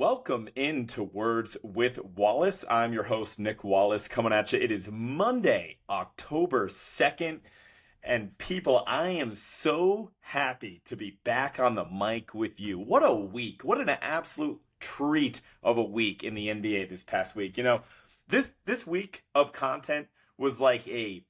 Welcome into Words with Wallace. I'm your host, Nick Wallace, coming at you. It is Monday, October 2nd. And people, I am so happy to be back on the mic with you. What a week. What an absolute treat of a week in the NBA this past week. This week of content was like a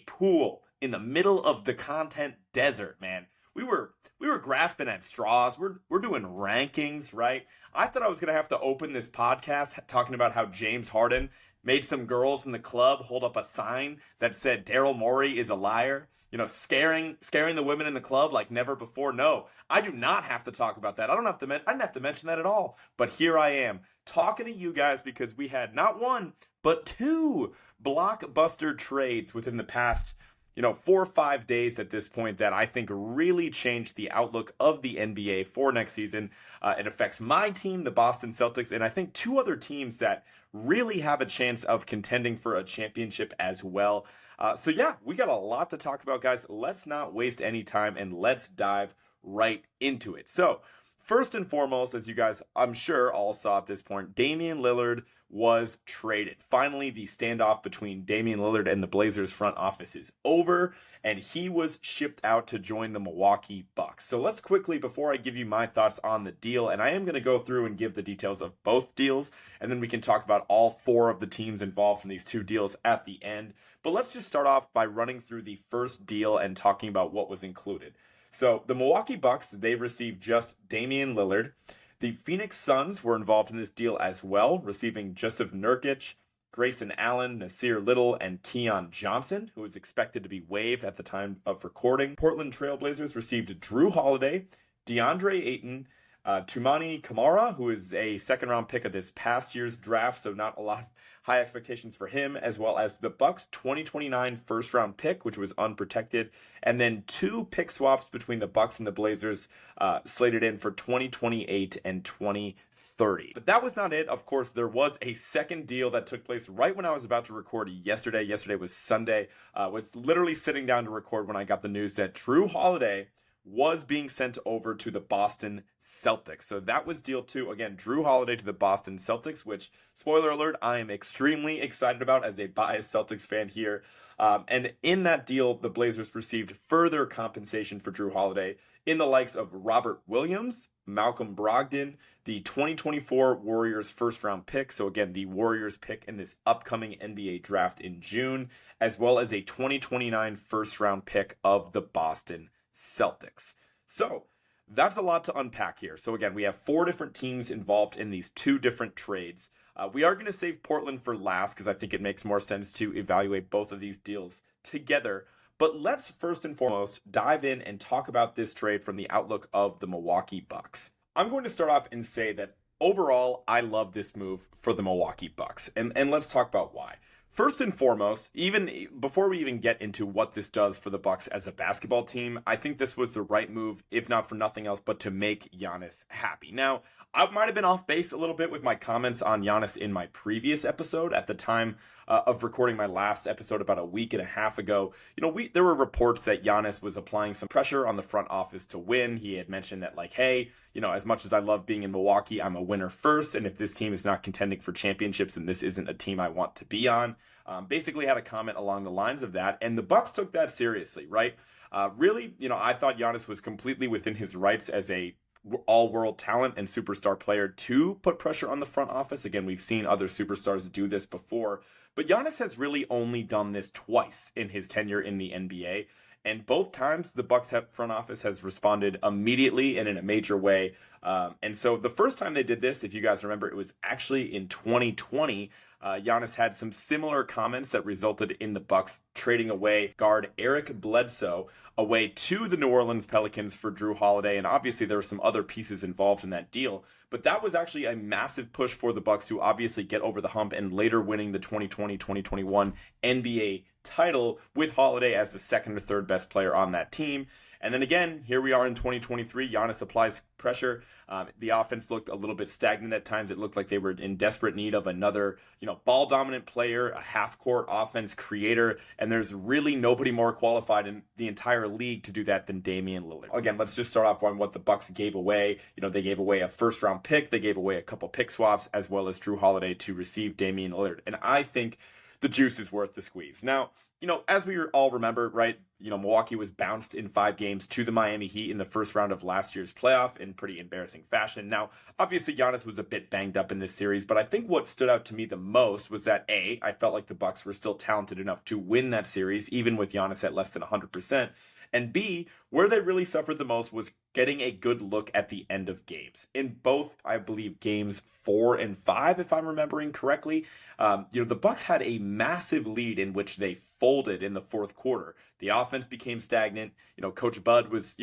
pool in the middle of the content desert, man. We were grasping at straws. We're doing rankings, right? I thought I was going to have to open this podcast talking about how James Harden made some girls in the club hold up a sign that said Daryl Morey is a liar, scaring the women in the club like never before. No, I do not have to talk about that. I didn't have to mention that at all. But here I am talking to you guys because we had not one, but two blockbuster trades within the past 4 or 5 days at this point that I think really changed the outlook of the NBA for next season. It affects my team, the Boston Celtics, and I think two other teams that really have a chance of contending for a championship as well. So we got a lot to talk about, guys. Let's not waste any time and let's dive right into it. So, first and foremost, as you guys, I'm sure, all saw at this point, Damian Lillard was traded. Finally, the standoff between Damian Lillard and the Blazers front office is over, and he was shipped out to join the Milwaukee Bucks. So let's quickly, before I give you my thoughts on the deal, and I am going to go through and give the details of both deals, and then we can talk about all four of the teams involved in these two deals at the end. But let's just start off by running through the first deal and talking about what was included. So the Milwaukee Bucks, they received just Damian Lillard. The Phoenix Suns were involved in this deal as well, receiving Jusuf Nurkic, Grayson Allen, Nasir Little, and Keon Johnson, who was expected to be waived at the time of recording. Portland Trailblazers received Jrue Holiday, DeAndre Ayton, Toumani Camara, who is a second-round pick of this past year's draft, so not a lot of high expectations for him, as well as the Bucks' 2029 first-round pick, which was unprotected, and then two pick swaps between the Bucks and the Blazers slated in for 2028 and 2030. But that was not it. Of course, there was a second deal that took place right when I was about to record yesterday. Yesterday was Sunday. Was literally sitting down to record when I got the news that Jrue Holiday was being sent over to the Boston Celtics. So that was deal two. Again, Jrue Holiday to the Boston Celtics, which, spoiler alert, I am extremely excited about as a biased Celtics fan here. And in that deal, the Blazers received further compensation for Jrue Holiday in the likes of Robert Williams, Malcolm Brogdon, the 2024 Warriors first-round pick. So again, the Warriors pick in this upcoming NBA draft in June, as well as a 2029 first-round pick of the Boston Celtics. So that's a lot to unpack here. So again, we have four different teams involved in these two different trades. We are going to save Portland for last because I think it makes more sense to evaluate both of these deals together. But let's first and foremost dive in and talk about this trade from the outlook of the Milwaukee Bucks. I'm going to start off and say that overall, I love this move for the Milwaukee Bucks. And let's talk about why. First and foremost, even before we even get into what this does for the Bucks as a basketball team, I think this was the right move, if not for nothing else, but to make Giannis happy. Now, I might have been off base a little bit with my comments on Giannis in my previous episode at the time of recording my last episode about a week and a half ago. There were reports that Giannis was applying some pressure on the front office to win. He had mentioned that, hey, as much as I love being in Milwaukee, I'm a winner first. And if this team is not contending for championships, then this isn't a team I want to be on. Basically had a comment along the lines of that. And the Bucks took that seriously, right? Really, I thought Giannis was completely within his rights as a all-world talent and superstar player to put pressure on the front office. Again, we've seen other superstars do this before, but Giannis has really only done this twice in his tenure in the NBA. And both times the Bucks front office has responded immediately and in a major way. And so the first time they did this, if you guys remember, it was actually in 2020. Giannis had some similar comments that resulted in the Bucks trading away guard Eric Bledsoe away to the New Orleans Pelicans for Jrue Holiday. And obviously there were some other pieces involved in that deal. But that was actually a massive push for the Bucks to obviously get over the hump and later winning the 2020-2021 NBA title with Holiday as the second or third best player on that team. And then again, here we are in 2023. Giannis applies pressure. The offense looked a little bit stagnant at times. It looked like they were in desperate need of another, ball dominant player, a half court offense creator. And there's really nobody more qualified in the entire league to do that than Damian Lillard. Again, let's just start off on what the Bucks gave away. They gave away a first round pick. They gave away a couple pick swaps as well as Jrue Holiday to receive Damian Lillard. And I think the juice is worth the squeeze. Now, as we all remember, right, Milwaukee was bounced in 5 games to the Miami Heat in the first round of last year's playoff in pretty embarrassing fashion. Now, obviously, Giannis was a bit banged up in this series, but I think what stood out to me the most was that, A, I felt like the Bucks were still talented enough to win that series, even with Giannis at less than 100%. And B, where they really suffered the most was getting a good look at the end of games. In both, I believe, games 4 and 5, if I'm remembering correctly, the Bucks had a massive lead in which they folded in the fourth quarter. The offense became stagnant. Coach Bud was,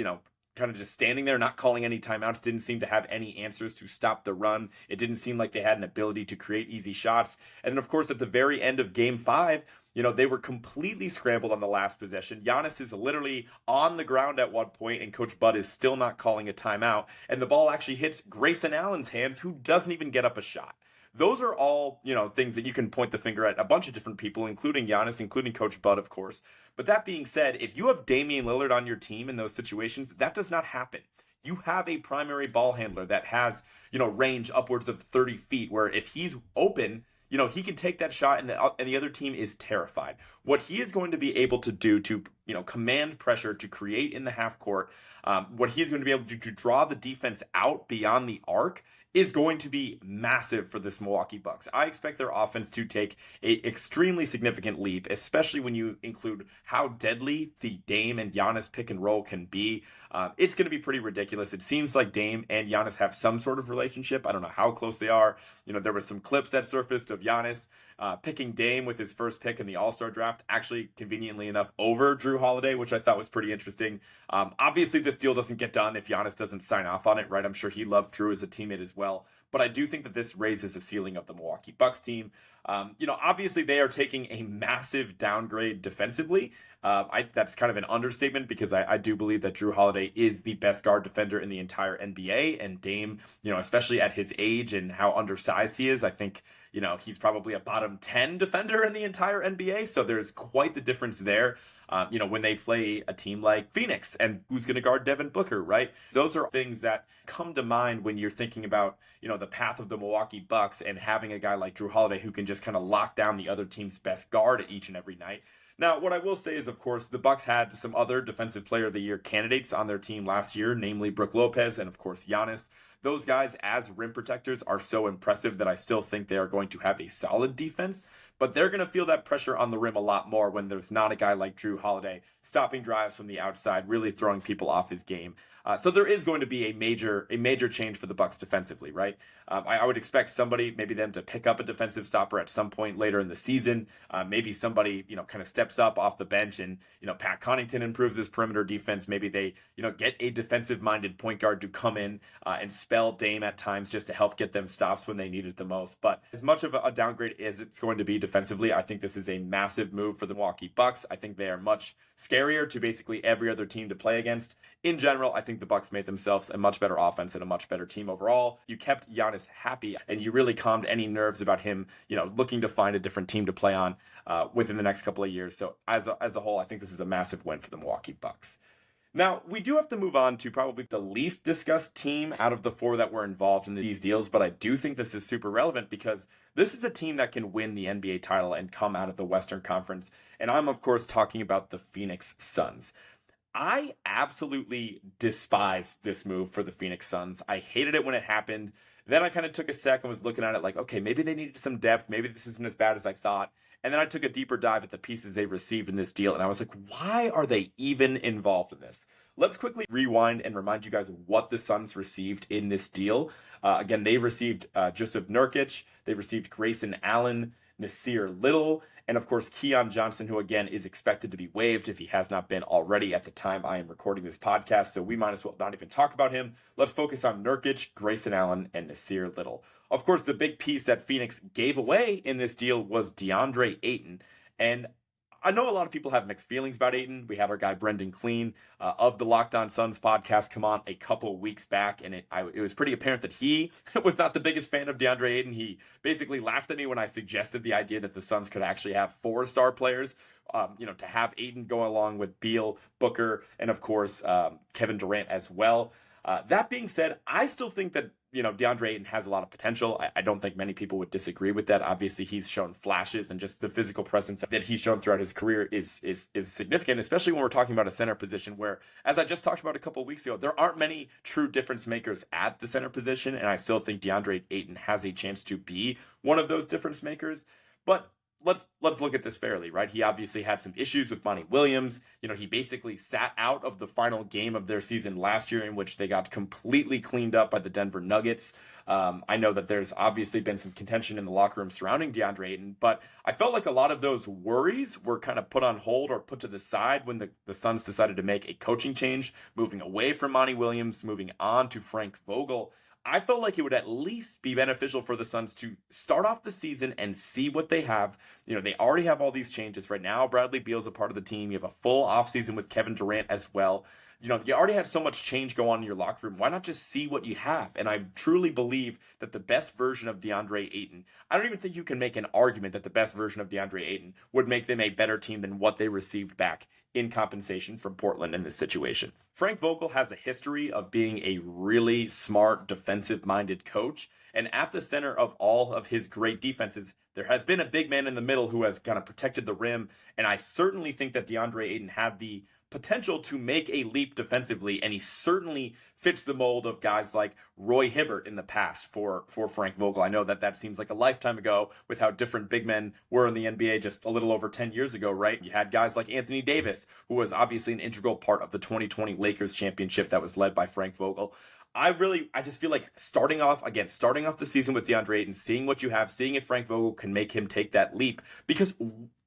kind of just standing there, not calling any timeouts, didn't seem to have any answers to stop the run. It didn't seem like they had an ability to create easy shots. And then, of course, at the very end of game 5, they were completely scrambled on the last possession. Giannis is literally on the ground at one point, and Coach Bud is still not calling a timeout. And the ball actually hits Grayson Allen's hands, who doesn't even get up a shot. Those are all, things that you can point the finger at a bunch of different people, including Giannis, including Coach Bud, of course. But that being said, if you have Damian Lillard on your team in those situations, that does not happen. You have a primary ball handler that has, range upwards of 30 feet, where if he's open, he can take that shot and the other team is terrified. What he is going to be able to do to, command pressure, to create in the half court, what he's going to be able to do to draw the defense out beyond the arc is going to be massive for this Milwaukee Bucks. I expect their offense to take an extremely significant leap, especially when you include how deadly the Dame and Giannis pick and roll can be. It's going to be pretty ridiculous. It seems like Dame and Giannis have some sort of relationship. I don't know how close they are. There were some clips that surfaced of Giannis picking Dame with his first pick in the All-Star draft, actually conveniently enough over Jrue Holiday, which I thought was pretty interesting. Obviously, this deal doesn't get done if Giannis doesn't sign off on it, right? I'm sure he loved Jrue as a teammate as well. But I do think that this raises the ceiling of the Milwaukee Bucks team. Obviously they are taking a massive downgrade defensively. That's kind of an understatement because I do believe that Jrue Holiday is the best guard defender in the entire NBA, and Dame, especially at his age and how undersized he is, I think, he's probably a bottom 10 defender in the entire NBA. So there's quite the difference there. When they play a team like Phoenix and who's going to guard Devin Booker, right? Those are things that come to mind when you're thinking about, the path of the Milwaukee Bucks and having a guy like Jrue Holiday who can just kind of lock down the other team's best guard each and every night. Now, what I will say is, of course, the Bucks had some other Defensive Player of the Year candidates on their team last year, namely Brook Lopez and, of course, Giannis. Those guys as rim protectors are so impressive that I still think they are going to have a solid defense, but they're going to feel that pressure on the rim a lot more when there's not a guy like Jrue Holiday stopping drives from the outside, really throwing people off his game. So there is going to be a major change for the Bucks defensively, right? I would expect somebody, maybe them to pick up a defensive stopper at some point later in the season. Maybe somebody, kind of steps up off the bench and, Pat Connaughton improves his perimeter defense. Maybe they, get a defensive-minded point guard to come in and spell Dame at times just to help get them stops when they need it the most. But as much of a downgrade as it's going to be defensively, I think this is a massive move for the Milwaukee Bucks. I think they are much scarier to basically every other team to play against. In general, I think the Bucks made themselves a much better offense and a much better team overall. You kept Giannis happy, and you really calmed any nerves about him, looking to find a different team to play on within the next couple of years. So as a whole, I think this is a massive win for the Milwaukee Bucks. Now, we do have to move on to probably the least discussed team out of the 4 that were involved in these deals, but I do think this is super relevant because this is a team that can win the NBA title and come out of the Western Conference, and I'm, of course, talking about the Phoenix Suns. I absolutely despise this move for the Phoenix Suns. I hated it when it happened. Then I kind of took a sec and was looking at it like, okay, maybe they needed some depth. Maybe this isn't as bad as I thought. And then I took a deeper dive at the pieces they received in this deal. And I was like, why are they even involved in this? Let's quickly rewind and remind you guys of what the Suns received in this deal. Again, they received Jusuf Nurkic. They received Grayson Allen, Nasir Little, and of course Keon Johnson, who again is expected to be waived if he has not been already at the time I am recording this podcast, so we might as well not even talk about him. Let's focus on Nurkic, Grayson Allen, and Nasir Little. Of course, the big piece that Phoenix gave away in this deal was DeAndre Ayton, and I know a lot of people have mixed feelings about Ayton. We had our guy Brendan Clean of the Locked On Suns podcast come on a couple weeks back, and it was pretty apparent that he was not the biggest fan of DeAndre Ayton. He basically laughed at me when I suggested the idea that the Suns could actually have 4-star players. To have Ayton go along with Beal, Booker, and of course Kevin Durant as well. That being said, I still think that DeAndre Ayton has a lot of potential. I don't think many people would disagree with that. Obviously, he's shown flashes, and just the physical presence that he's shown throughout his career is significant, especially when we're talking about a center position where, as I just talked about a couple of weeks ago, there aren't many true difference makers at the center position, and I still think DeAndre Ayton has a chance to be one of those difference makers. But let's look at this fairly, right? He obviously had some issues with Monty Williams. He basically sat out of the final game of their season last year, in which they got completely cleaned up by the Denver Nuggets. I know that there's obviously been some contention in the locker room surrounding DeAndre Ayton, but I felt like a lot of those worries were kind of put on hold or put to the side when the Suns decided to make a coaching change, moving away from Monty Williams, moving on to Frank Vogel. I felt like it would at least be beneficial for the Suns to start off the season and see what they have. They already have all these changes right now. Bradley Beal's a part of the team. You have a full offseason with Kevin Durant as well. You already had so much change go on in your locker room. Why not just see what you have? And I truly believe that the best version of DeAndre Ayton, I don't even think you can make an argument that the best version of DeAndre Ayton would make them a better team than what they received back in compensation from Portland in this situation. Frank Vogel has a history of being a really smart, defensive-minded coach. And at the center of all of his great defenses, there has been a big man in the middle who has kind of protected the rim. And I certainly think that DeAndre Ayton had the potential to make a leap defensively, and he certainly fits the mold of guys like Roy Hibbert in the past for Frank Vogel. I know that seems like a lifetime ago with how different big men were in the NBA just a little over 10 years ago, right? You had guys like Anthony Davis, who was obviously an integral part of the 2020 Lakers championship that was led by Frank Vogel. I just feel like starting off the season with DeAndre Ayton, seeing what you have, seeing if Frank Vogel can make him take that leap. Because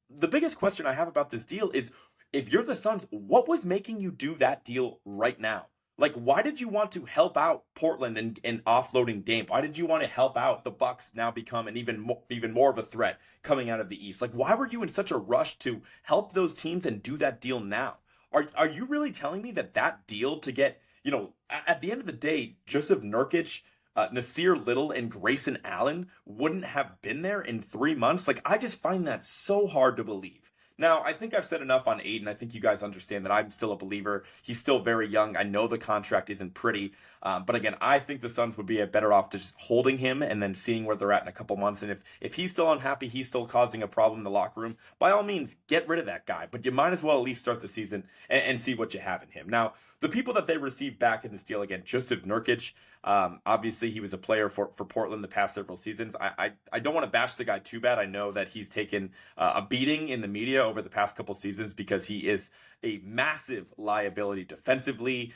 the biggest question I have about this deal is, if you're the Suns, what was making you do that deal right now? Like, why did you want to help out Portland and offloading Dame? Why did you want to help out the Bucks now become an even more of a threat coming out of the East? Like, why were you in such a rush to help those teams and do that deal now? Are you really telling me that deal to get, at the end of the day, Joseph Nurkic, Nasir Little, and Grayson Allen wouldn't have been there in 3 months? Like, I just find that so hard to believe. Now, I think I've said enough on Ayton. I think you guys understand that I'm still a believer. He's still very young. I know the contract isn't pretty. But again, I think the Suns would be better off just holding him and then seeing where they're at in a couple months. And if he's still unhappy, he's still causing a problem in the locker room, by all means, get rid of that guy. But you might as well at least start the season and see what you have in him. Now, the people that they received back in this deal, again, Joseph Nurkic, obviously he was a player for Portland the past several seasons. I don't want to bash the guy too bad. I know that he's taken a beating in the media over the past couple seasons because he is a massive liability defensively.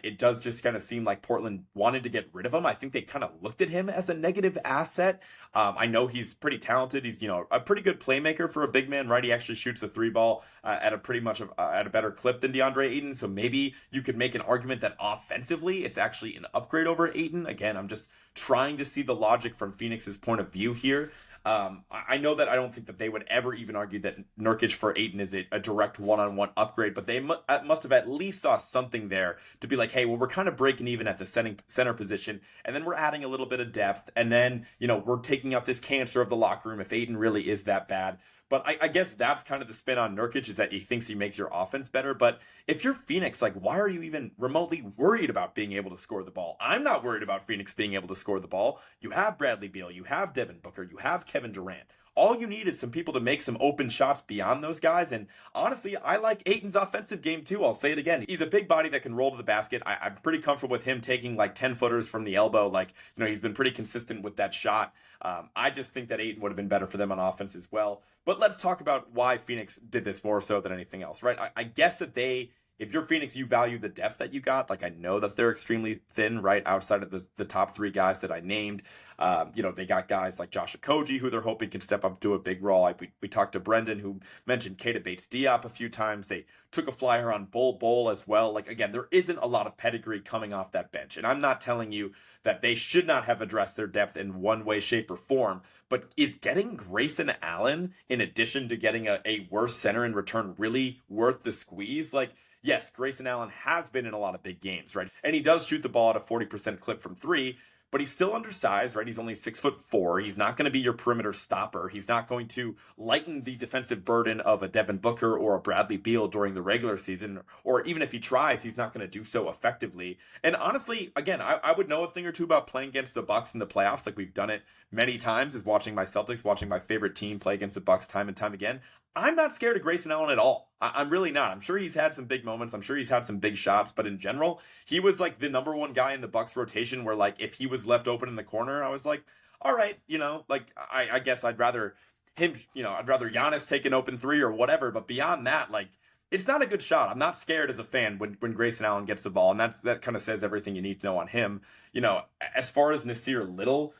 It does just kind of seem like Portland wanted to get rid of him. I think they kind of looked at him as a negative asset. I know he's pretty talented. He's a pretty good playmaker for a big man, right? He actually shoots a 3-ball at a better clip than DeAndre Ayton. So maybe you could make an argument that offensively it's actually an upgrade over Ayton. Again, I'm just trying to see the logic from Phoenix's point of view here. I know that I don't think that they would ever even argue that Nurkic for Ayton is a direct one-on-one upgrade, but they must have at least saw something there to be like, hey, well, we're kind of breaking even at the center position, and then we're adding a little bit of depth, and then, we're taking out this cancer of the locker room if Ayton really is that bad. But I guess that's kind of the spin on Nurkic, is that he thinks he makes your offense better. But if you're Phoenix, like, why are you even remotely worried about being able to score the ball? I'm not worried about Phoenix being able to score the ball. You have Bradley Beal, you have Devin Booker, you have Kevin Durant. All you need is some people to make some open shots beyond those guys. And honestly, I like Ayton's offensive game too. I'll say it again. He's a big body that can roll to the basket. I'm pretty comfortable with him taking like 10 footers from the elbow. Like, he's been pretty consistent with that shot. I just think that Ayton would have been better for them on offense as well. But let's talk about why Phoenix did this more so than anything else, right? I guess that they if you're Phoenix, you value the depth that you got. Like, I know that they're extremely thin, right, outside of the top three guys that I named. They got guys like Josh Okogie, who they're hoping can step up to a big role. We talked to Brendan, who mentioned Keita Bates-Diop a few times. They took a flyer on Bol as well. Like, again, there isn't a lot of pedigree coming off that bench. And I'm not telling you that they should not have addressed their depth in one way, shape, or form. But is getting Grayson Allen, in addition to getting a worse center in return, really worth the squeeze? Like, yes, Grayson Allen has been in a lot of big games, right? And he does shoot the ball at a 40% clip from three, but he's still undersized, right? He's only 6'4". He's not going to be your perimeter stopper. He's not going to lighten the defensive burden of a Devin Booker or a Bradley Beal during the regular season. Or even if he tries, he's not going to do so effectively. And honestly, again, I would know a thing or two about playing against the Bucks in the playoffs. Like, we've done it many times, is watching my Celtics, watching my favorite team play against the Bucks time and time again. I'm not scared of Grayson Allen at all. I'm really not. I'm sure he's had some big moments. I'm sure he's had some big shots, but in general, he was like the number one guy in the Bucks rotation where, like, if he was left open in the corner, I was like, all right, like, I guess I'd rather him, I'd rather Giannis take an open three or whatever. But beyond that, like, it's not a good shot. I'm not scared as a fan when Grayson Allen gets the ball, and that kind of says everything you need to know on him. As far as Nasir Little,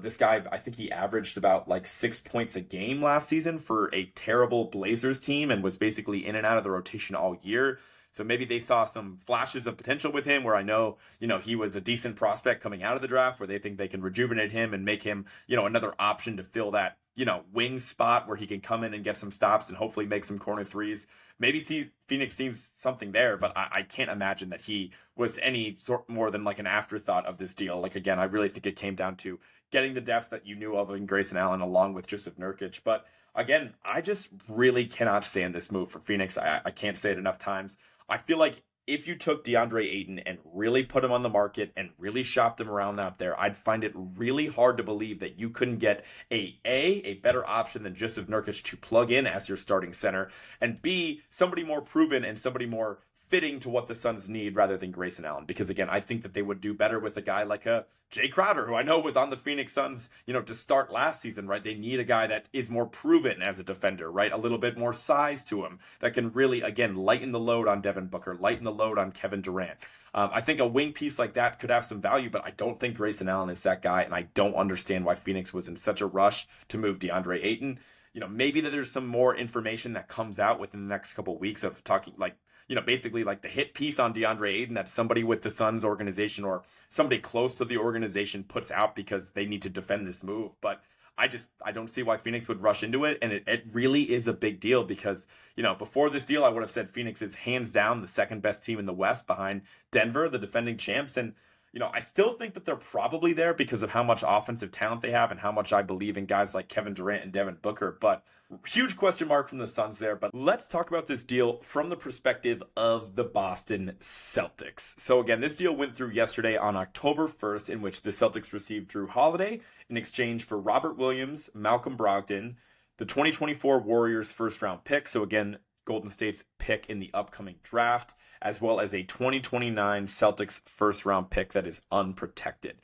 this guy, I think he averaged about like 6 points a game last season for a terrible Blazers team and was basically in and out of the rotation all year. So maybe they saw some flashes of potential with him where I know, he was a decent prospect coming out of the draft where they think they can rejuvenate him and make him, another option to fill that, wing spot where he can come in and get some stops and hopefully make some corner threes. Maybe Phoenix seems something there, but I can't imagine that he was any sort more than like an afterthought of this deal. Like, again, I really think it came down to getting the depth that you knew of in Grayson Allen along with Jusuf Nurkic. But again, I just really cannot stand this move for Phoenix. I can't say it enough times. I feel like if you took DeAndre Ayton and really put him on the market and really shopped him around out there, I'd find it really hard to believe that you couldn't get a better option than Jusuf Nurkic to plug in as your starting center, and B, somebody more proven and somebody more fitting to what the Suns need rather than Grayson Allen. Because again, I think that they would do better with a guy like a Jay Crowder, who I know was on the Phoenix Suns, to start last season, right? They need a guy that is more proven as a defender, right? A little bit more size to him that can really, again, lighten the load on Devin Booker, lighten the load on Kevin Durant. I think a wing piece like that could have some value, but I don't think Grayson Allen is that guy, and I don't understand why Phoenix was in such a rush to move DeAndre Ayton. Maybe that there's some more information that comes out within the next couple of weeks of talking, like, basically like the hit piece on DeAndre Ayton that somebody with the Suns organization or somebody close to the organization puts out because they need to defend this move. But I don't see why Phoenix would rush into it. And it really is a big deal because, before this deal, I would have said Phoenix is hands down the second best team in the West behind Denver, the defending champs. And, I still think that they're probably there because of how much offensive talent they have and how much I believe in guys like Kevin Durant and Devin Booker. But huge question mark from the Suns there. But let's talk about this deal from the perspective of the Boston Celtics. So again, this deal went through yesterday on October 1st, in which the Celtics received Jrue Holiday in exchange for Robert Williams, Malcolm Brogdon, the 2024 Warriors first round pick. So again, Golden State's pick in the upcoming draft, as well as a 2029 Celtics first round pick that is unprotected.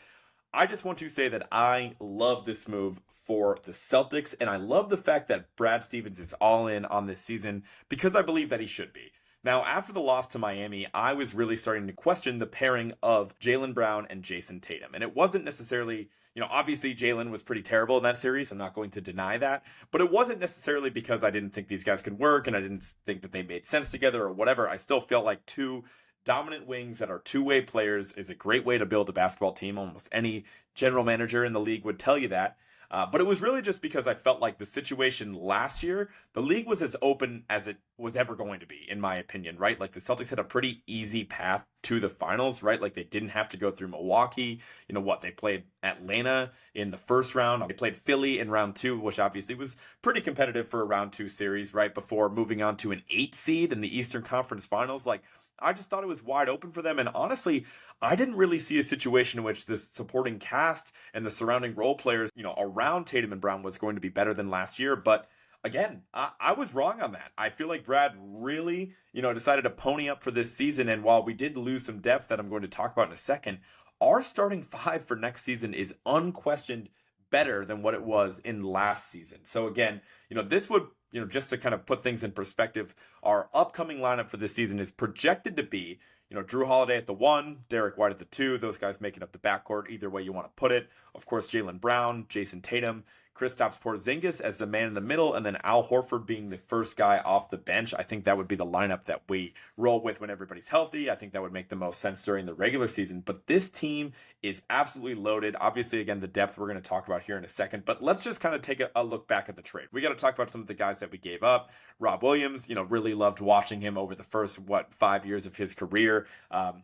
I just want to say that I love this move for the Celtics, and I love the fact that Brad Stevens is all in on this season because I believe that he should be. Now, after the loss to Miami, I was really starting to question the pairing of Jaylen Brown and Jason Tatum. And it wasn't necessarily, obviously Jaylen was pretty terrible in that series. I'm not going to deny that. But it wasn't necessarily because I didn't think these guys could work and I didn't think that they made sense together or whatever. I still felt like two dominant wings that are two-way players is a great way to build a basketball team. Almost any general manager in the league would tell you that. But it was really just because I felt like the situation last year, the league was as open as it was ever going to be, in my opinion, right? Like the Celtics had a pretty easy path to the finals, right? Like they didn't have to go through Milwaukee. They played Atlanta in the first round. They played Philly in round two, which obviously was pretty competitive for a round two series, right? Before moving on to an 8 seed in the Eastern Conference Finals. Like, I just thought it was wide open for them. And honestly, I didn't really see a situation in which this supporting cast and the surrounding role players, around Tatum and Brown was going to be better than last year. But again, I was wrong on that. I feel like Brad really, decided to pony up for this season. And while we did lose some depth that I'm going to talk about in a second, our starting five for next season is unquestioned better than what it was in last season. So again, this would just to kind of put things in perspective, our upcoming lineup for this season is projected to be, Jrue Holiday at the 1, Derek White at the 2, those guys making up the backcourt, either way you want to put it. Of course, Jaylen Brown, Jason Tatum, Kristaps Porzingis as the man in the middle, and then Al Horford being the first guy off the bench. I think that would be the lineup that we roll with when everybody's healthy. I think that would make the most sense during the regular season. But this team is absolutely loaded. Obviously, again, the depth we're going to talk about here in a second. But let's just kind of take a look back at the trade. We got to talk about some of the guys that we gave up. Rob Williams, really loved watching him over the first, 5 years of his career.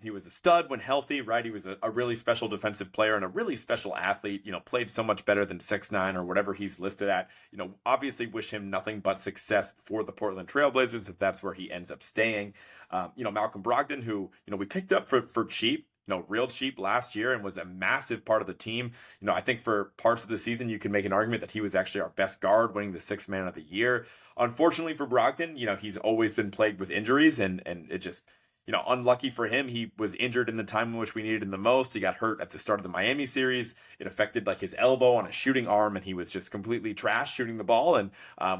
He was a stud when healthy, right? He was a really special defensive player and a really special athlete, played so much better than 6'9" or whatever he's listed at. Obviously wish him nothing but success for the Portland Trailblazers if that's where he ends up staying. Malcolm Brogdon, who, we picked up for cheap, real cheap last year and was a massive part of the team. I think for parts of the season, you can make an argument that he was actually our best guard, winning the Sixth Man of the Year. Unfortunately for Brogdon, he's always been plagued with injuries and it just, unlucky for him, he was injured in the time in which we needed him the most. He got hurt at the start of the Miami series. It affected his elbow on his shooting arm, and he was just completely trash shooting the ball and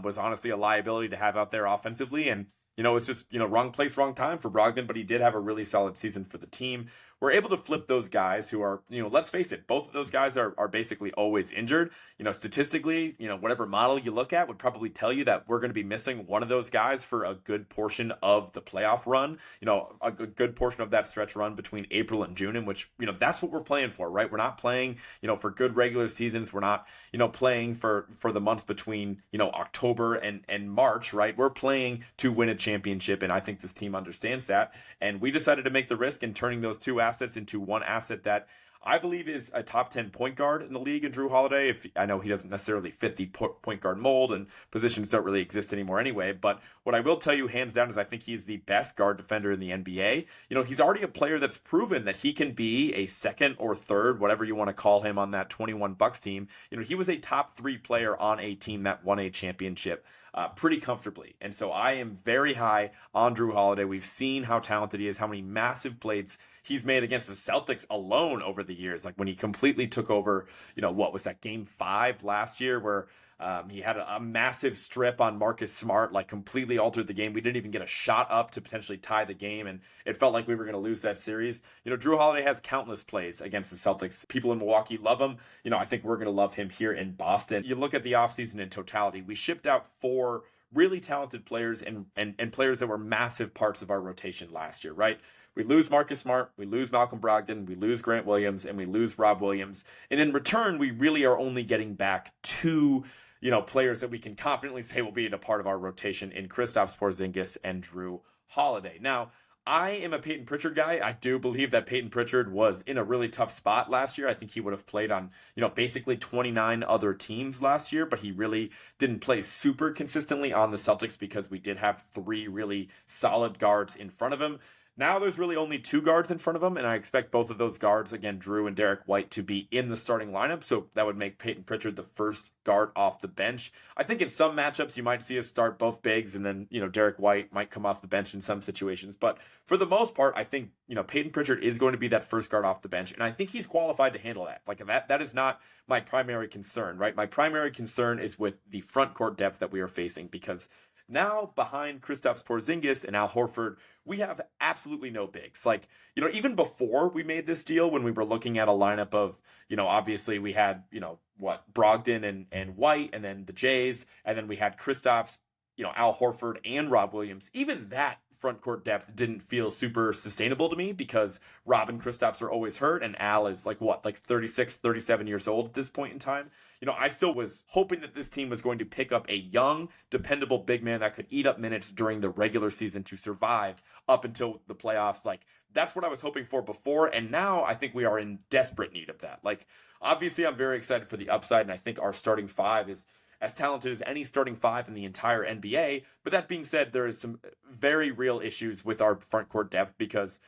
was honestly a liability to have out there offensively. And it's just, wrong place, wrong time for Brogdon, but he did have a really solid season for the team. We're able to flip those guys who are, let's face it, both of those guys are basically always injured. Statistically, whatever model you look at would probably tell you that we're going to be missing one of those guys for a good portion of the playoff run, a good portion of that stretch run between April and June, in which, that's what we're playing for, right? We're not playing, for good regular seasons. We're not, playing for the months between, October and March, right? We're playing to win a championship, and I think this team understands that. And we decided to make the risk in turning those two assets into one asset that I believe is a top 10 point guard in the league in Jrue Holiday. If I know he doesn't necessarily fit the point guard mold and positions don't really exist anymore anyway, but what I will tell you hands down is I think he's the best guard defender in the NBA. He's already a player that's proven that he can be a second or third, whatever you want to call him, on that 21 Bucks team. He was a top 3 player on a team that won a championship pretty comfortably. And so I am very high on Jrue Holiday. We've seen how talented he is, how many massive plays he's made against the Celtics alone over the years. Like when he completely took over, what was that, game 5 last year where he had a massive strip on Marcus Smart, completely altered the game. We didn't even get a shot up to potentially tie the game, and it felt like we were going to lose that series. Jrue Holiday has countless plays against the Celtics. People in Milwaukee love him. I think we're going to love him here in Boston. You look at the offseason in totality, we shipped out 4 really talented players and players that were massive parts of our rotation last year, right? We lose Marcus Smart, we lose Malcolm Brogdon, we lose Grant Williams, and we lose Rob Williams. And in return, we really are only getting back 2 players that we can confidently say will be a part of our rotation in Kristaps Porzingis and Jrue Holiday. Now, I am a Peyton Pritchard guy. I do believe that Peyton Pritchard was in a really tough spot last year. I think he would have played on, basically 29 other teams last year, but he really didn't play super consistently on the Celtics because we did have 3 really solid guards in front of him. Now there's really only 2 guards in front of him, and I expect both of those guards, again, Jrue and Derek White, to be in the starting lineup, so that would make Peyton Pritchard the first guard off the bench. I think in some matchups you might see us start both bigs, and then, Derek White might come off the bench in some situations, but for the most part, I think, Peyton Pritchard is going to be that first guard off the bench, and I think he's qualified to handle that. That is not my primary concern, right? My primary concern is with the front court depth that we are facing, because now, behind Kristaps Porzingis and Al Horford, we have absolutely no bigs. Even before we made this deal, when we were looking at a lineup of, obviously we had, Brogdon and White, and then the Jays, and then we had Kristaps, Al Horford and Rob Williams. Even that front court depth didn't feel super sustainable to me because Rob and Kristaps are always hurt, and Al is 36, 37 years old at this point in time. I still was hoping that this team was going to pick up a young, dependable big man that could eat up minutes during the regular season to survive up until the playoffs. That's what I was hoping for before, and now I think we are in desperate need of that. Obviously, I'm very excited for the upside, and I think our starting 5 is as talented as any starting 5 in the entire NBA. But that being said, there is some very real issues with our front court depth because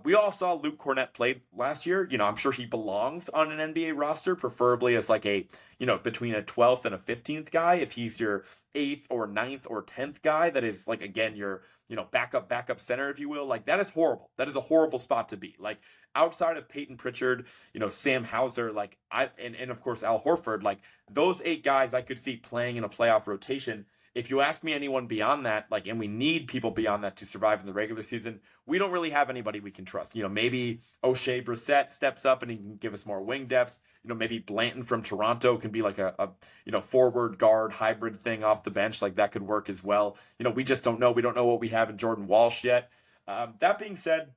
we all saw Luke Cornett play last year. I'm sure he belongs on an NBA roster, preferably as between a 12th and a 15th guy. If he's your 8th or 9th or 10th guy, that is again, your, backup center, if you will. That is horrible. That is a horrible spot to be. Outside of Peyton Pritchard, Sam Hauser, and of course Al Horford, those 8 guys I could see playing in a playoff rotation. if you ask me anyone beyond that, like, and we need people beyond that to survive in the regular season, we don't really have anybody we can trust. Maybe O'Shea Brissett steps up and he can give us more wing depth. Maybe Blanton from Toronto can be like a forward guard hybrid thing off the bench. Like that could work as well. We just don't know. We don't know what we have in Jordan Walsh yet. That being said,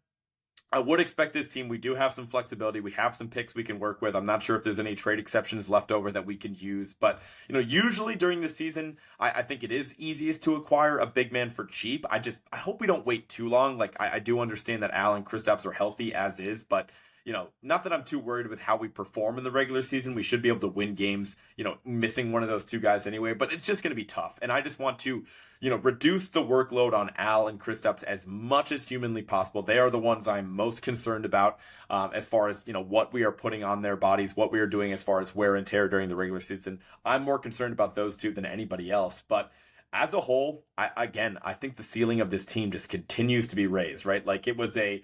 I would expect this team. We do have some flexibility. We have some picks we can work with. I'm not sure if there's any trade exceptions left over that we can use. But, usually during the season, I think it is easiest to acquire a big man for cheap. I hope we don't wait too long. Like, I do understand that Al and Kristaps are healthy as is, but not that I'm too worried with how we perform in the regular season. We should be able to win games, missing one of those two guys anyway, but it's just going to be tough. And I just want to, reduce the workload on Al and Kristaps as much as humanly possible. They are the ones I'm most concerned about as far as, what we are putting on their bodies, what we are doing as far as wear and tear during the regular season. I'm more concerned about those two than anybody else. But as a whole, I think the ceiling of this team just continues to be raised, right? Like it was the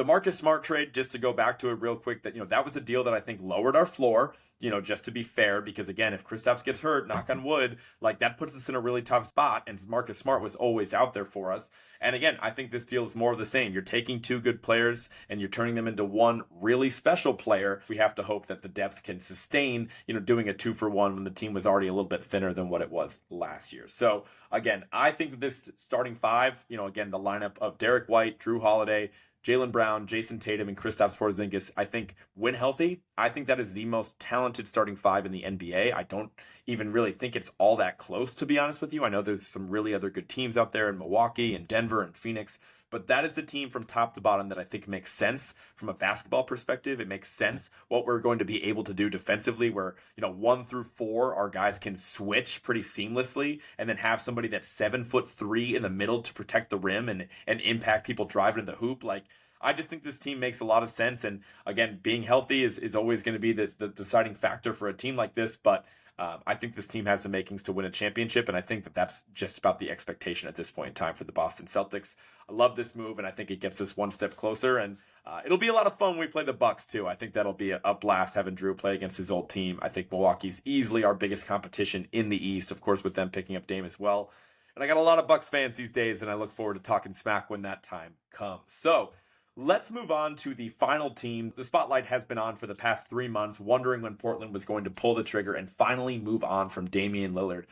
Marcus Smart trade, just to go back to it real quick, that was a deal that I think lowered our floor, just to be fair, because again, if Kristaps gets hurt, knock on wood, like that puts us in a really tough spot, and Marcus Smart was always out there for us. And again, I think this deal is more of the same. You're taking two good players and you're turning them into one really special player. We have to hope that the depth can sustain, doing a 2-for-1 when the team was already a little bit thinner than what it was last year. So again, I think that this starting five, again, the lineup of Derek White, Jrue Holiday, Jaylen Brown, Jason Tatum, and Kristaps Porzingis, I think, when healthy, I think that is the most talented starting five in the NBA. I don't even really think it's all that close, to be honest with you. I know there's some really other good teams out there in Milwaukee and Denver and Phoenix, but that is a team from top to bottom that I think makes sense from a basketball perspective. It makes sense what we're going to be able to do defensively, where 1 through 4, our guys can switch pretty seamlessly, and then have somebody that's 7'3" in the middle to protect the rim and impact people driving to the hoop. Like, I just think this team makes a lot of sense. And again, being healthy is always going to be the deciding factor for a team like this. But I think this team has the makings to win a championship, and I think that that's just about the expectation at this point in time for the Boston Celtics. I love this move, and I think it gets us one step closer, and it'll be a lot of fun when we play the Bucks too. I think that'll be a blast having Jrue play against his old team. I think Milwaukee's easily our biggest competition in the East, of course, with them picking up Dame as well. And I got a lot of Bucks fans these days, and I look forward to talking smack when that time comes. So let's move on to the final team. The spotlight has been on for the past 3 months, wondering when Portland was going to pull the trigger and finally move on from Damian Lillard.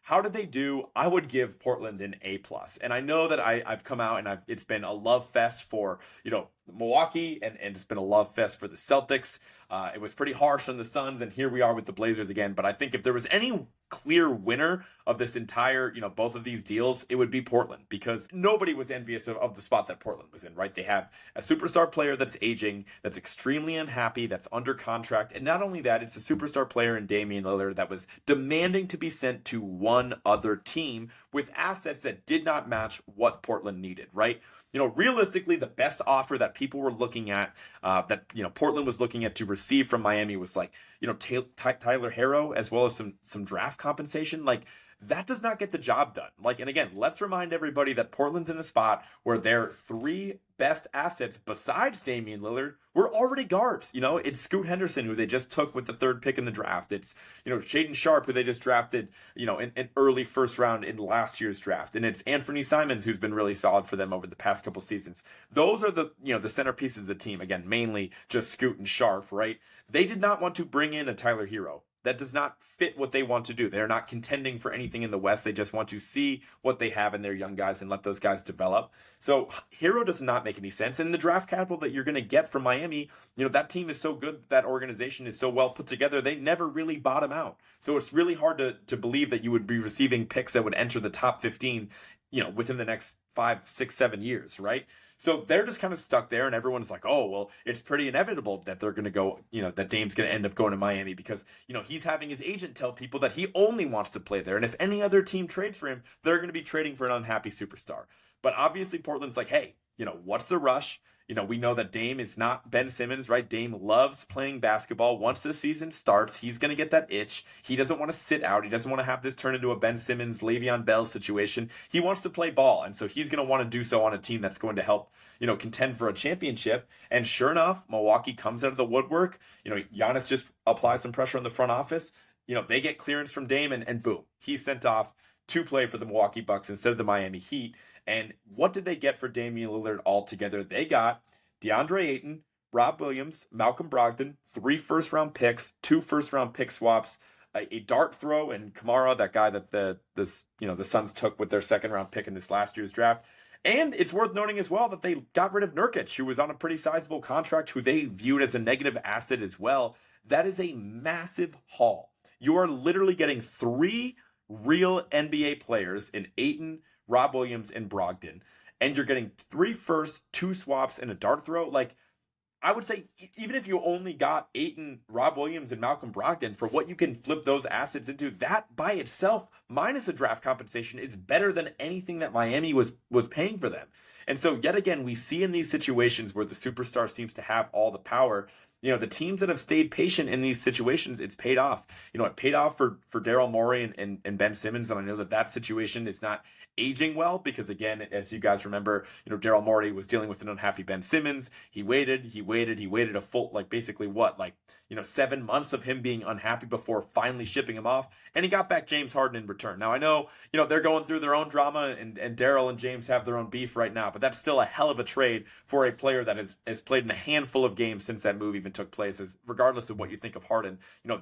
How did they do? I would give Portland an A+. And I know that I've come out and it's been a love fest for, Milwaukee, and it's been a love fest for the Celtics. It was pretty harsh on the Suns, and here we are with the Blazers again. But I think if there was any clear winner of this entire, both of these deals, it would be Portland, because nobody was envious of the spot that Portland was in, right? They have a superstar player that's aging, that's extremely unhappy, that's under contract. And not only that, it's a superstar player in Damian Lillard that was demanding to be sent to one other team with assets that did not match what Portland needed, right? Realistically, the best offer that people were looking at, Portland was looking at to receive from Miami was like, Tyler Herro, as well as some draft compensation. Like, that does not get the job done. Like, and again, let's remind everybody that Portland's in a spot where their 3 best assets besides Damian Lillard were already guards. It's Scoot Henderson, who they just took with the 3rd pick in the draft. It's, Shaedon Sharpe, who they just drafted, an early first round in last year's draft. And it's Anthony Simons, who's been really solid for them over the past couple seasons. Those are the centerpieces of the team. Again, mainly just Scoot and Sharpe, right? They did not want to bring in a Tyler Herro. That does not fit what they want to do. They're not contending for anything in the West. They just want to see what they have in their young guys and let those guys develop. So Herro does not make any sense. And the draft capital that you're going to get from Miami, that team is so good, that organization is so well put together, they never really bottom out. So it's really hard to believe that you would be receiving picks that would enter the top 15, within the next 5, 6, 7 years, right? So they're just kind of stuck there, and everyone's like, oh, well, it's pretty inevitable that they're going to go, that Dame's going to end up going to Miami, because, he's having his agent tell people that he only wants to play there. And if any other team trades for him, they're going to be trading for an unhappy superstar. But obviously Portland's like, hey, what's the rush? We know that Dame is not Ben Simmons, right? Dame loves playing basketball. Once the season starts, he's going to get that itch. He doesn't want to sit out. He doesn't want to have this turn into a Ben Simmons, Le'Veon Bell situation. He wants to play ball. And so he's going to want to do so on a team that's going to help, contend for a championship. And sure enough, Milwaukee comes out of the woodwork. Giannis just applies some pressure on the front office. They get clearance from Dame, and boom, he's sent off to play for the Milwaukee Bucks instead of the Miami Heat. And what did they get for Damian Lillard altogether? They got DeAndre Ayton, Rob Williams, Malcolm Brogdon, 3 first-round picks, 2 first-round pick swaps, a dart throw, and Kamara, that guy that the Suns took with their second-round pick in this last year's draft. And it's worth noting as well that they got rid of Nurkic, who was on a pretty sizable contract, who they viewed as a negative asset as well. That is a massive haul. You are literally getting 3 real NBA players in Ayton, Rob Williams, and Brogdon. And you're getting 3 firsts, 2 swaps, and a dart throw. Like, I would say, even if you only got Ayton, Rob Williams, and Malcolm Brogdon, for what you can flip those assets into, that by itself, minus a draft compensation, is better than anything that Miami was paying for them. And so, yet again, we see in these situations where the superstar seems to have all the power, the teams that have stayed patient in these situations, it's paid off. It paid off for Daryl Morey and Ben Simmons, and I know that situation is not aging well because, again, as you guys remember, Daryl Morey was dealing with an unhappy Ben Simmons. He waited a full, basically 7 months of him being unhappy before finally shipping him off, and he got back James Harden in return. Now, I know, they're going through their own drama, and Daryl and James have their own beef right now, but that's still a hell of a trade for a player that has played in a handful of games since that move even took place, regardless of what you think of Harden.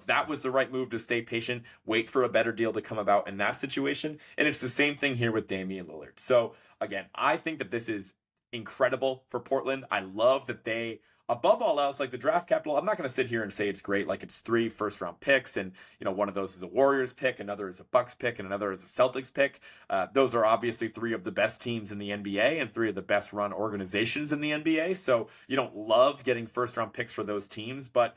That was the right move, to stay patient, wait for a better deal to come about in that situation, and it's the same thing here with Damian Lillard. So, again, I think that this is incredible for Portland. I love that they, above all else, the draft capital, I'm not going to sit here and say it's great, it's 3 first-round picks, and, one of those is a Warriors pick, another is a Bucks pick, and another is a Celtics pick. Those are obviously 3 of the best teams in the NBA and 3 of the best-run organizations in the NBA, so you don't love getting first-round picks for those teams, but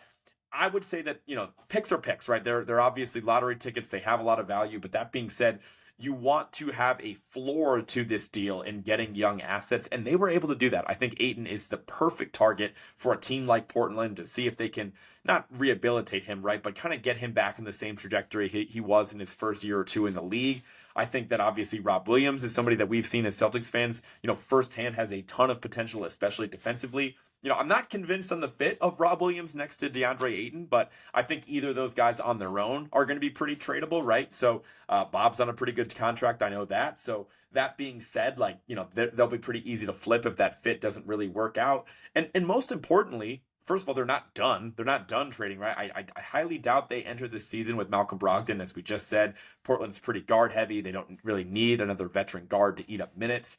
I would say that, picks are picks, right? They're obviously lottery tickets. They have a lot of value, but that being said, you want to have a floor to this deal in getting young assets, and they were able to do that. I think Ayton is the perfect target for a team like Portland to see if they can not rehabilitate him, right, but kind of get him back in the same trajectory he was in his first year or two in the league. I think that obviously Rob Williams is somebody that we've seen as Celtics fans, firsthand has a ton of potential, especially defensively. I'm not convinced on the fit of Rob Williams next to DeAndre Ayton, but I think either of those guys on their own are going to be pretty tradable, right? So Bob's on a pretty good contract, I know that. So that being said, they'll be pretty easy to flip if that fit doesn't really work out. And most importantly, first of all, they're not done. They're not done trading, right? I highly doubt they enter this season with Malcolm Brogdon. As we just said, Portland's pretty guard heavy. They don't really need another veteran guard to eat up minutes.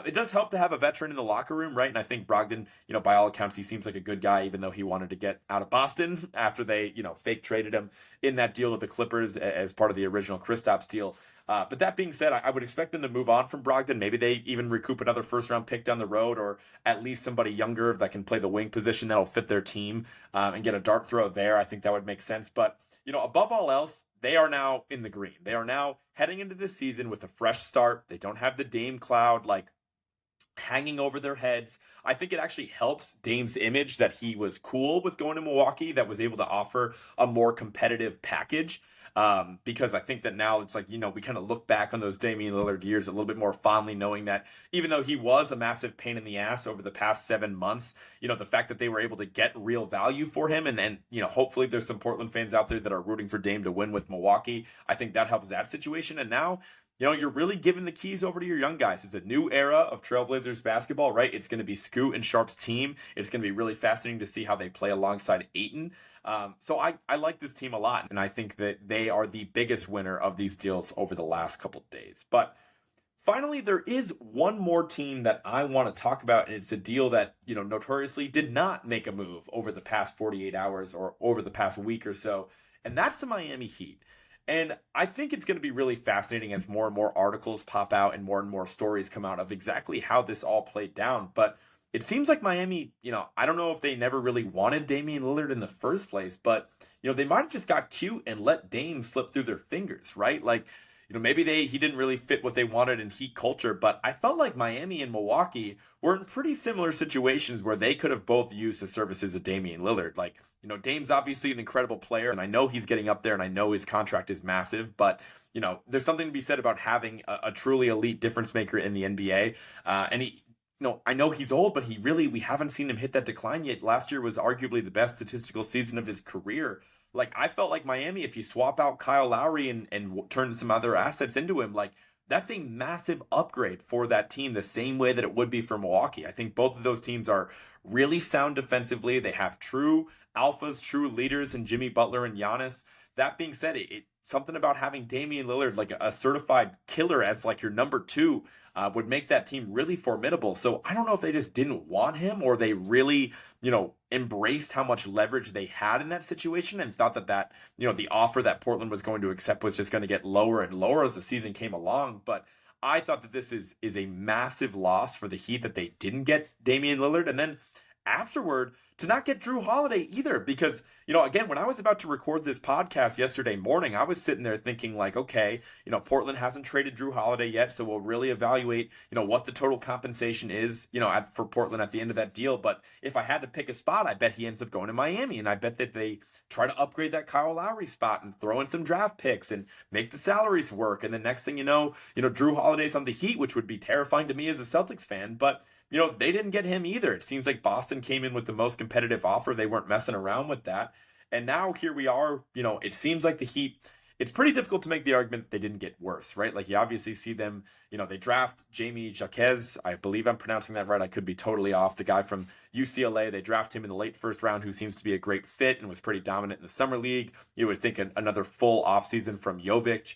It does help to have a veteran in the locker room, right? And I think Brogdon, by all accounts, he seems like a good guy, even though he wanted to get out of Boston after they, fake traded him in that deal with the Clippers as part of the original Kristaps deal. But that being said, I would expect them to move on from Brogdon. Maybe they even recoup another first-round pick down the road, or at least somebody younger that can play the wing position that'll fit their team and get a dart throw there. I think that would make sense. But, above all else, they are now in the green. They are now heading into this season with a fresh start. They don't have the Dame cloud hanging over their heads. I think it actually helps Dame's image that he was cool with going to Milwaukee, that was able to offer a more competitive package. Because I think that now it's we kind of look back on those Damian Lillard years a little bit more fondly, knowing that even though he was a massive pain in the ass over the past 7 months, the fact that they were able to get real value for him, and then, hopefully there's some Portland fans out there that are rooting for Dame to win with Milwaukee. I think that helps that situation. And now, you're really giving the keys over to your young guys. It's a new era of Trailblazers basketball, right? It's going to be Scoot and Sharp's team. It's going to be really fascinating to see how they play alongside Ayton. So I like this team a lot, and I think that they are the biggest winner of these deals over the last couple of days. But finally, there is one more team that I want to talk about, and it's a deal that, notoriously did not make a move over the past 48 hours or over the past week or so, and that's the Miami Heat. And I think it's going to be really fascinating as more and more articles pop out and more stories come out of exactly how this all played down. But it seems like Miami, I don't know if they never really wanted Damian Lillard in the first place, but, they might have just got cute and let Dame slip through their fingers, right? Maybe he didn't really fit what they wanted in Heat culture, but I felt like Miami and Milwaukee were in pretty similar situations where they could have both used the services of Damian Lillard. Dame's obviously an incredible player, and I know he's getting up there, and I know his contract is massive, but, there's something to be said about having a truly elite difference maker in the NBA. And he, I know he's old, but we haven't seen him hit that decline yet. Last year was arguably the best statistical season of his career. Like, I felt like Miami, if you swap out Kyle Lowry and turn some other assets into him, like, that's a massive upgrade for that team, the same way that it would be for Milwaukee. I think both of those teams are really sound defensively. They have true alphas, true leaders in Jimmy Butler and Giannis. That being said, something about having Damian Lillard, like a certified killer, as like your number two, would make that team really formidable. So I don't know if they just didn't want him, or they really, embraced how much leverage they had in that situation and thought that the offer that Portland was going to accept was just going to get lower and lower as the season came along. But I thought that this is a massive loss for the Heat that they didn't get Damian Lillard. And then afterward, to not get Jrue Holiday either, because, again, when I was about to record this podcast yesterday morning, I was sitting there thinking like, okay, Portland hasn't traded Jrue Holiday yet, so we'll really evaluate, what the total compensation is, for Portland at the end of that deal. But if I had to pick a spot, I bet he ends up going to Miami, and I bet that they try to upgrade that Kyle Lowry spot and throw in some draft picks and make the salaries work. And the next thing Jrue Holiday's on the Heat, which would be terrifying to me as a Celtics fan, but they didn't get him either. It seems like Boston came in with the most competitive offer. They weren't messing around with that. And now here we are, it seems like the Heat, it's pretty difficult to make the argument that they didn't get worse, right? Like, you obviously see them, they draft Jamie Jaquez. I believe I'm pronouncing that right. I could be totally off. The guy from UCLA, they draft him in the late first round, who seems to be a great fit and was pretty dominant in the summer league. You would think another full offseason from Jovic,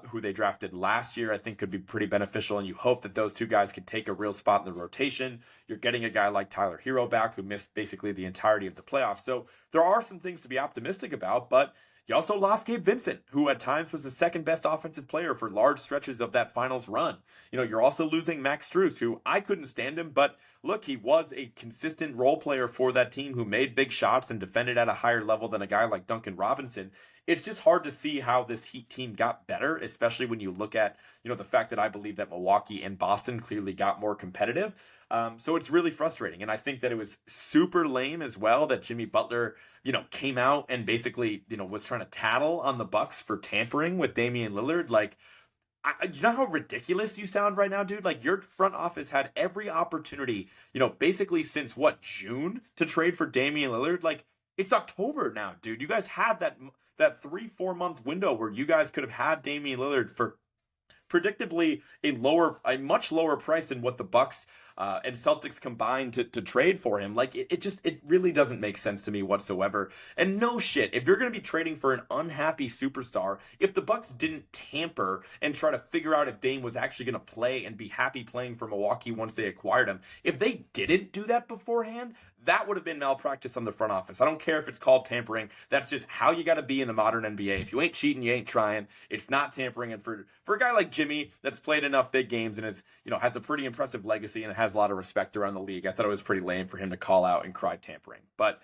who they drafted last year, I think could be pretty beneficial, and you hope that those two guys could take a real spot in the rotation. You're getting a guy like Tyler Hero back, who missed basically the entirety of the playoffs. So there are some things to be optimistic about, but you also lost Gabe Vincent, who at times was the second best offensive player for large stretches of that finals run. You're also losing Max Strus, who I couldn't stand him, but look, he was a consistent role player for that team who made big shots and defended at a higher level than a guy like Duncan Robinson. It's just hard to see how this Heat team got better, especially when you look at, the fact that I believe that Milwaukee and Boston clearly got more competitive. So it's really frustrating. And I think that it was super lame as well that Jimmy Butler, came out and basically, was trying to tattle on the Bucks for tampering with Damian Lillard. Like, you know how ridiculous you sound right now, dude? Like, your front office had every opportunity, basically since June to trade for Damian Lillard. Like, it's October now, dude. You guys had that 3-4 month window where you guys could have had Damian Lillard for predictably a much lower price than what the Bucks and Celtics combined to trade for him. Like, it really doesn't make sense to me whatsoever. And no shit, if you're going to be trading for an unhappy superstar, if the Bucks didn't tamper and try to figure out if Dame was actually going to play and be happy playing for Milwaukee once they acquired him, if they didn't do that beforehand, that would have been malpractice on the front office. I don't care if it's called tampering. That's just how you got to be in the modern NBA. If you ain't cheating, you ain't trying. It's not tampering. And for a guy like Jimmy that's played enough big games and has a pretty impressive legacy and has a lot of respect around the league, I thought it was pretty lame for him to call out and cry tampering. But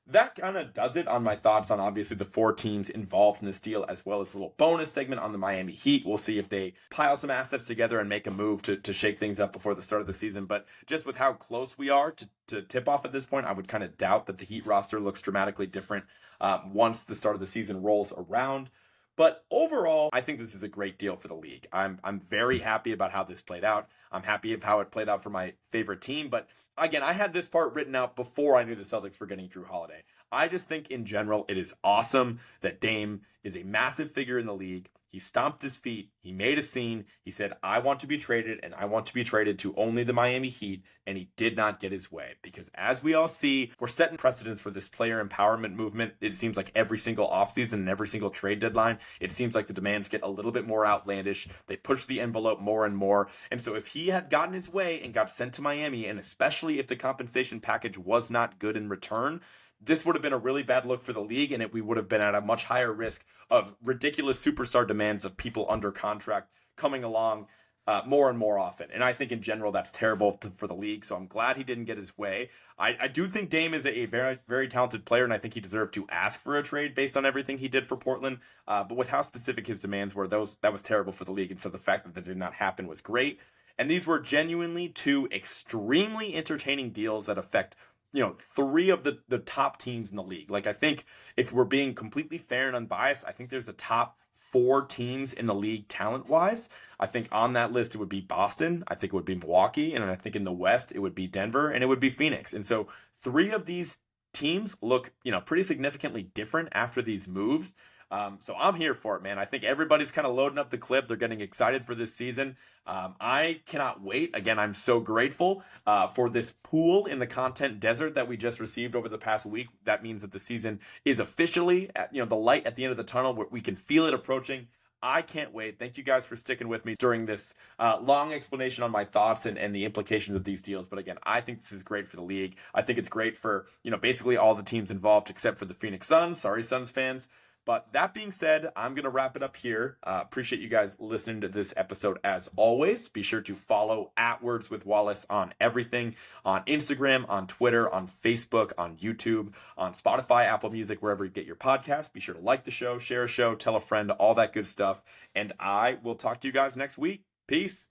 that kind of does it on my thoughts on obviously the four teams involved in this deal, as well as a little bonus segment on the Miami Heat. We'll see if they pile some assets together and make a move to shake things up before the start of the season. But just with how close we are to tip off at this point, I would kind of doubt that the Heat roster looks dramatically different once the start of the season rolls around. But overall, I think this is a great deal for the league. I'm very happy about how this played out. I'm happy of how it played out for my favorite team. But again, I had this part written out before I knew the Celtics were getting Jrue Holiday. I just think in general, it is awesome that Dame is a massive figure in the league. He stomped his feet. He made a scene. He said, I want to be traded, and I want to be traded to only the Miami Heat. And he did not get his way, because as we all see, we're setting precedents for this player empowerment movement. It seems like every single offseason and every single trade deadline, it seems like the demands get a little bit more outlandish. They push the envelope more and more. And so if he had gotten his way and got sent to Miami, and especially if the compensation package was not good in return, this would have been a really bad look for the league, and we would have been at a much higher risk of ridiculous superstar demands of people under contract coming along more and more often. And I think in general that's terrible for the league, so I'm glad he didn't get his way. I do think Dame is a very, very talented player, and I think he deserved to ask for a trade based on everything he did for Portland. But with how specific his demands were, that was terrible for the league, and so the fact that did not happen was great. And these were genuinely two extremely entertaining deals that affect three of the top teams in the league. Like, I think if we're being completely fair and unbiased, I think there's a top 4 teams in the league talent-wise. I think on that list it would be Boston, I think it would be Milwaukee, and I think in the West it would be Denver, and it would be Phoenix. And so 3 of these teams look, pretty significantly different after these moves. So I'm here for it, man. I think everybody's kind of loading up the clip. They're getting excited for this season. I cannot wait. Again, I'm so grateful for this pool in the content desert that we just received over the past week. That means that the season is officially at, the light at the end of the tunnel, where we can feel it approaching. I can't wait. Thank you guys for sticking with me during this long explanation on my thoughts and the implications of these deals. But again, I think this is great for the league. I think it's great for, basically all the teams involved except for the Phoenix Suns. Sorry, Suns fans. But that being said, I'm going to wrap it up here. Appreciate you guys listening to this episode as always. Be sure to follow @Words with Wallace on everything, on Instagram, on Twitter, on Facebook, on YouTube, on Spotify, Apple Music, wherever you get your podcast. Be sure to like the show, share a show, tell a friend, all that good stuff. And I will talk to you guys next week. Peace.